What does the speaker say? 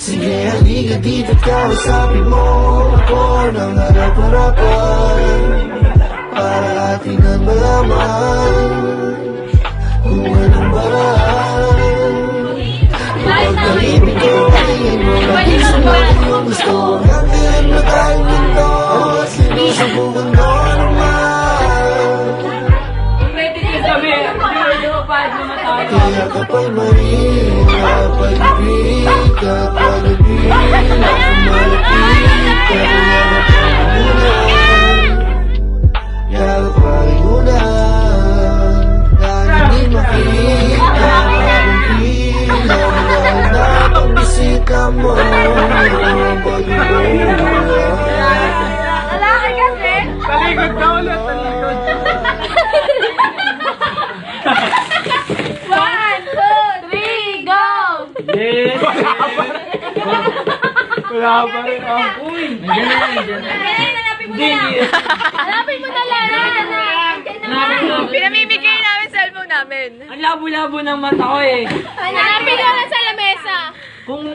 Sige, halika dito, kausapin mo ako ng harap-harapan para ating ang malaman kung anong paraan. Pagkalibig ko, tingin mo lagi sa mga yung gusto. Hanggang na tayong mundo, sinusubukan mo naman. Kaya kapag mahirap pag-ibig at pag-ibig at malapit ka rin yakap pa rin muna dahil hindi makita pag-ibig dahil napagbisita mo pag-ibig Lalaki kasi. Talikod ka ulit, talikod. 1, 2, 3, go! Yes! Wala pa rin ako. Uy! Hanapin mo na lang. Hanapin mo na lang. Pinamimigay namin cellphone namin. Ang labo-labo ng mata ko eh. Hanapin mo lang sa lamesa. Kung